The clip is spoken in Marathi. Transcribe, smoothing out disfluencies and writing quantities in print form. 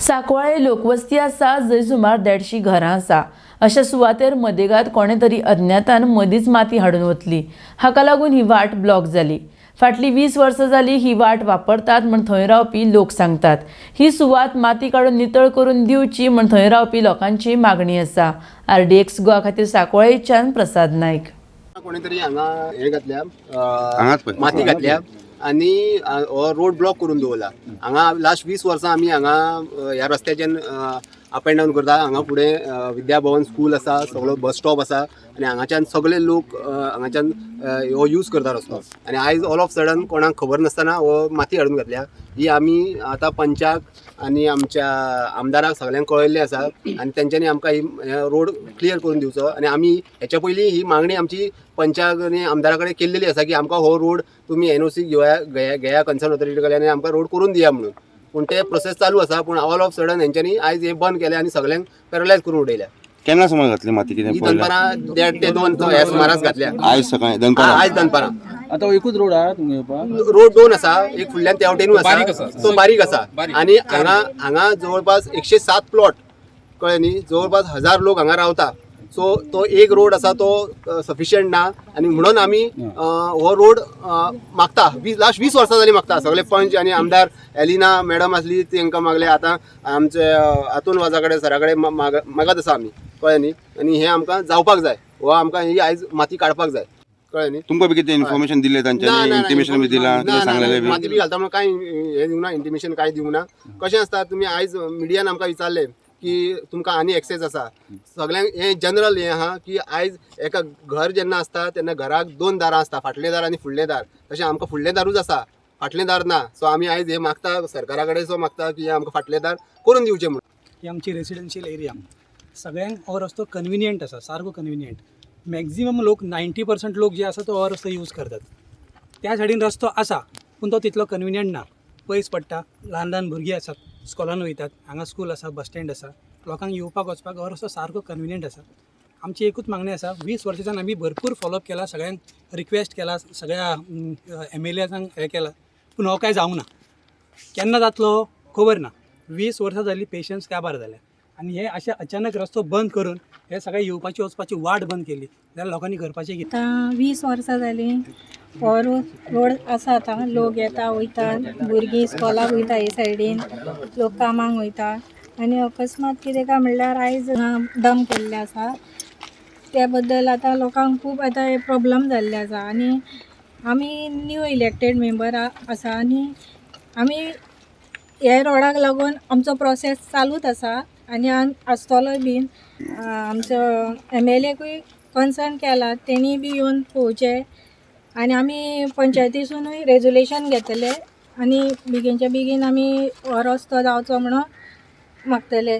सांकवाळे लोकवस्ती आसा जंय सुमार 150 घरां आसा। अशा सुवातेर मदेगात कोणे तरी अज्ञातान मदींच माती हाडून वतली। हाका लागून ही वाट ब्लॉक जाली। फाटली 20 वर्सां जाली ही वाट वापरतात म्हण थंय रावपी लोक सांगतात। ही सुवात माती काडून नितळ करून दिवची म्हण थंय रावपी लोकांची मागणी आसा। RDX गोवा खातीर सांकवाळेच्यान प्रसाद नायक। कोणीतरी हांगा हे घातल्या माती घातल्या आणि हो रोड ब्लॉक करून दवरला। हांगा लास्ट 20 वर्सां आमी हांगा ह्या रस्त्याच्यान अप एंड डावन करता। हांगा फुडें विद्याभवन स्कूल आसा, सगळो बस स्टॉप आसा आणि हांगाच्यान सगळे लोक हांगाच्यान हो यूज करता रस्तो। आणि आयज ऑल ऑफ सडन कोणाक खबर नासतना हो माती हाडून घातल्या। ही आमी आतां पंचाक आणि आमच्या आमदाराक सगळ्यांक कळयल्लें आसा आणि तेंच्यांनी आमकां ही रोड क्लियर करून दिवचो। आणि आमी हेच्या पयलीं ही मागणी आमची पंचाक आनी आमदारा कडेन केल्लेली आसा की आमकां हो रोड तुमी NOC घेया कन्सर्न ऑथॉरिटी कडल्यान आनी आमकां रोड करून दिया म्हणून। पूण ते प्रोसेस चालू आसा, पूण ऑल ऑफ सडन हेंच्यांनी आयज हे बंद केलें आनी सगळ्यांक पॅरलायज करून उडयल्या। केन्ना सुमार घातली माती कितें ही दनपारां 1:30 ते 2 ह्या सुमारास घातल्या। आयज सकाळी दनपारां आयज दनपारां आता एकूच रोड आहा तुमगे येवपाक? रोड 2 आसा, एक फुडल्यान तेवटेनू आसा, तो बारीक आसा। आणि हांगा जवळपास 107 प्लॉट कळ्ळे न्ही, जवळपास 1000 लोक हांगा रावता। सो तो एक रोड आसा तो सफिशियंट ना आणि म्हणून आमी हो रोड मागता। लास्ट 20 वर्सां जाली मागता। सगळे पंच आणि आमदार एलिना मॅडम आसली तांकां मागले, आतां आमचे अतुल वाजा कडेन सरा कडेन मागत आसा आमी, कळ्ळे न्ही। आणि हे आमकां जावपाक जाय, हो आमकां ही आयज माती काडपाक जाय, कळ्ळे न्ही। तुमकां बी कितें इन्फॉर्मेशन दिलें तांच्यांनी, इंटिमेशन बी दिलां, कितें सांगलेलें बी? माती बी घालता म्हणून कांय हे दिवना, इंटिमेशन कांय दिवना। कशें आसता, तुमी आयज मिडियान आमकां विचारलें की तुमकां आनी एक्सेस आसा। सगळ्यांक हे जनरल हे आहा की आयज एका घर जेन्ना आसता तेन्ना घराक 2 दारां आसता, फाटलें दार आनी फुडलें दार। तशें आमकां फुडलें दारूच आसा, फाटलें दार ना। सो आमी आयज हे मागता, सरकारा कडेन सो मागता की आमकां फाटलें दार करून दिवचें म्हणून। ही आमची रेसिडेन्शियल एरिया, सगळ्यांक हो रस्तो कन्विनियंट आसा, सारको कन्विनियंट। मॅक्झिमम लोक 90% लोक जे आसा तो हो रस्तो यूज करतात। त्या सायडीन रस्तो आसा पूण तो तितलो कन्विनियंट ना, पयस पडटा, ल्हान ल्हान भुरगीं आसात, स्कॉलान वयतात, हांगा स्कूल आसा, बस स्टँड आसा, लोकांक येवपाक वचपाक हो रस्तो सारको कन्विनियंट आसा। आमची एकूच मागणी आसा, 20 वर्सांच्यान आमी भरपूर फॉलोअप केला, सगळ्यांक रिक्वेस्ट केला, सगळ्या MLAंक हे केला, पूण हो काय जावंक ना। केन्ना जातलो खबर ना। 20 वर्सां जाली, पेशन्स काबार जाल्या आणि हे अशे अचानक रस्तो बंद करून हे सगळे येवपाची वचपाची वाट बंद केली जाल्यार लोकांनी करपाचें कितें? आतां 20 वर्सां जालीं हो रोड आसा। आतां लोक येता वयतात, भुरगीं स्कॉलाक वयता हे सायडीन, लोक कामाक वयता आनी अकस्मात कितें काय म्हणल्यार आयज डंप केल्लें आसा। त्या बद्दल आतां लोकांक खूब आतां हे प्रॉब्लम जाल्ले आसा आनी आमी न्यू इलेक्टेड मेंबर आसा आनी आमी हे रोडाक लागून आमचो प्रोसेस चालूच आसा आनी आसतलोय बीन। आमचो MLAकूय कन्सर्न केला, तेणी बी येवन पळोवचें आनी आमी पंचायतीसूनूय रेजोल्युशन घेतले आनी बेगीनच्या बेगीन आमी हो रस्तो जावचो म्हणून मागतले।